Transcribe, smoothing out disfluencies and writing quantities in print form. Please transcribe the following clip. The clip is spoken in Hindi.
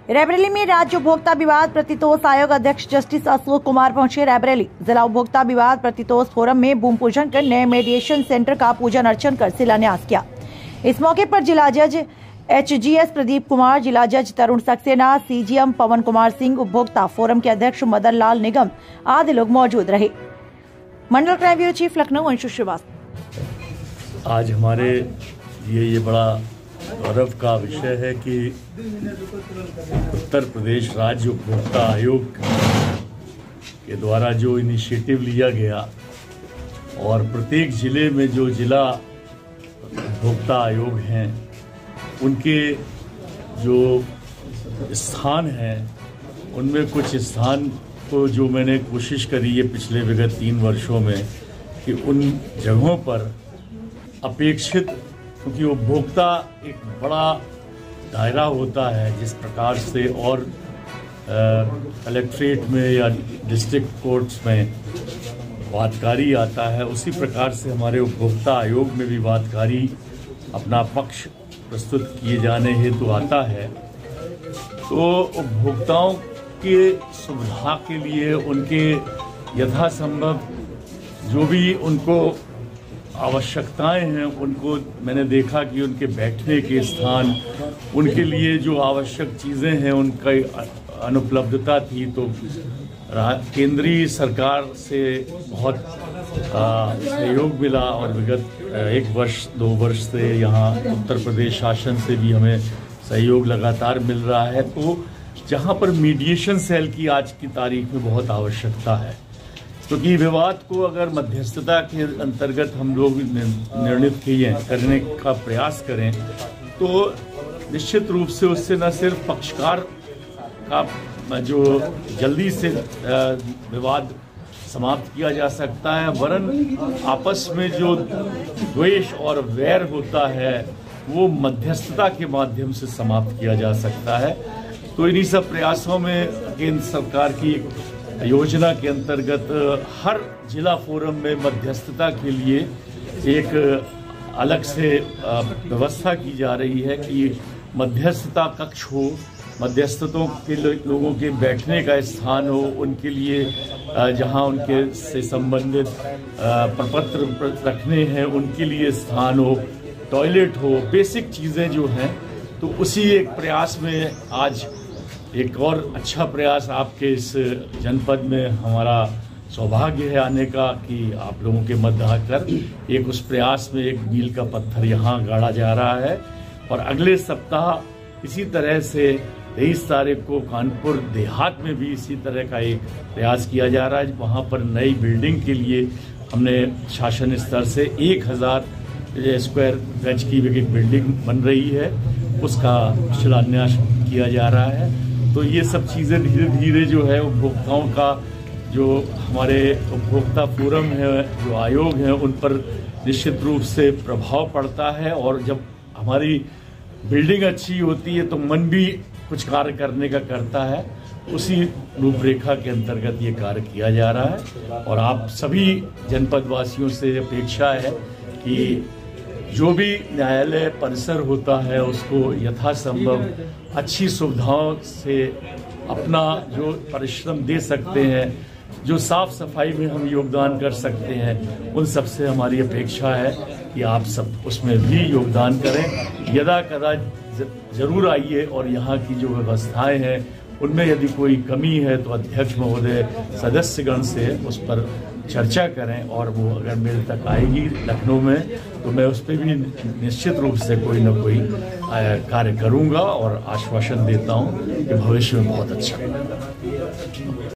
रायबरेली में राज्य उपभोक्ता विवाद प्रतितोष आयोग अध्यक्ष जस्टिस अशोक कुमार पहुंचे। रायबरेली जिला उपभोक्ता विवाद प्रतितोष फोरम में भूमि पूजन कर नए मेडिएशन सेंटर का पूजन अर्चन कर शिलान्यास किया। इस मौके पर जिला जज HGS प्रदीप कुमार, जिला जज तरुण सक्सेना, CGM पवन कुमार सिंह, उपभोक्ता फोरम के अध्यक्ष मदन लाल निगम आदि लोग मौजूद रहे। मंडल crime bureau chief Lucknow Anshu Srivastava. आज हमारे ये बड़ा गौरव का विषय है कि उत्तर प्रदेश राज्य उपभोक्ता आयोग के द्वारा जो इनिशिएटिव लिया गया और प्रत्येक जिले में जो जिला उपभोक्ता आयोग हैं उनके जो स्थान हैं उनमें कुछ स्थान को जो मैंने कोशिश करी है पिछले विगत 3 वर्षों में कि उन जगहों पर अपेक्षित, क्योंकि उपभोक्ता एक बड़ा दायरा होता है, जिस प्रकार से और कलेक्ट्रेट में या डिस्ट्रिक्ट कोर्ट्स में वादकारी आता है, उसी प्रकार से हमारे उपभोक्ता आयोग में भी वादकारी अपना पक्ष प्रस्तुत किए जाने हेतु आता है। तो उपभोक्ताओं के सुविधा के लिए उनके यथासंभव जो भी उनको आवश्यकताएं हैं, उनको मैंने देखा कि उनके बैठने के स्थान, उनके लिए जो आवश्यक चीज़ें हैं उनका अनुपलब्धता थी। तो केंद्रीय सरकार से बहुत सहयोग मिला और विगत 1 वर्ष 2 वर्ष से यहाँ उत्तर प्रदेश शासन से भी हमें सहयोग लगातार मिल रहा है। तो जहाँ पर मीडिएशन सेल की आज की तारीख में बहुत आवश्यकता है, क्योंकि विवाद को अगर मध्यस्थता के अंतर्गत हम लोग निर्णित करने का प्रयास करें तो निश्चित रूप से उससे न सिर्फ पक्षकार का जो जल्दी से विवाद समाप्त किया जा सकता है, वरन आपस में जो द्वेष और वैर होता है वो मध्यस्थता के माध्यम से समाप्त किया जा सकता है। तो इन्हीं सब प्रयासों में केंद्र सरकार की योजना के अंतर्गत हर जिला फोरम में मध्यस्थता के लिए एक अलग से व्यवस्था की जा रही है कि मध्यस्थता कक्ष हो, मध्यस्थतों के लोगों के बैठने का स्थान हो, उनके लिए जहां उनके से संबंधित प्रपत्र रखने हैं उनके लिए स्थान हो, टॉयलेट हो, बेसिक चीज़ें जो हैं। तो उसी एक प्रयास में आज एक और अच्छा प्रयास आपके इस जनपद में हमारा सौभाग्य है आने का कि आप लोगों के मध्य आकर एक उस प्रयास में एक मील का पत्थर यहाँ गाड़ा जा रहा है। और अगले सप्ताह इसी तरह से 23 तारीख को कानपुर देहात में भी इसी तरह का एक प्रयास किया जा रहा है। वहाँ पर नई बिल्डिंग के लिए हमने शासन स्तर से 1000 स्क्वायर गज की एक बिल्डिंग बन रही है, उसका शिलान्यास किया जा रहा है। तो ये सब चीज़ें धीरे धीरे जो है उपभोक्ताओं का जो हमारे उपभोक्ता फोरम है, जो आयोग है, उन पर निश्चित रूप से प्रभाव पड़ता है। और जब हमारी बिल्डिंग अच्छी होती है तो मन भी कुछ कार्य करने का करता है। उसी रूपरेखा के अंतर्गत ये कार्य किया जा रहा है। और आप सभी जनपद वासियों से अपेक्षा है कि जो भी न्यायालय परिसर होता है उसको यथासंभव अच्छी सुविधाओं से अपना जो परिश्रम दे सकते हैं, जो साफ सफाई में हम योगदान कर सकते हैं, उन सब से हमारी अपेक्षा है कि आप सब उसमें भी योगदान करें। यदा कदा जरूर आइए और यहाँ की जो व्यवस्थाएं हैं उनमें यदि कोई कमी है तो अध्यक्ष महोदय सदस्यगण से उस पर चर्चा करें। और वो अगर मेरे तक आएगी लखनऊ में तो मैं उस पर भी निश्चित रूप से कोई न कोई कार्य करूँगा और आश्वासन देता हूँ कि भविष्य में बहुत अच्छा होगा।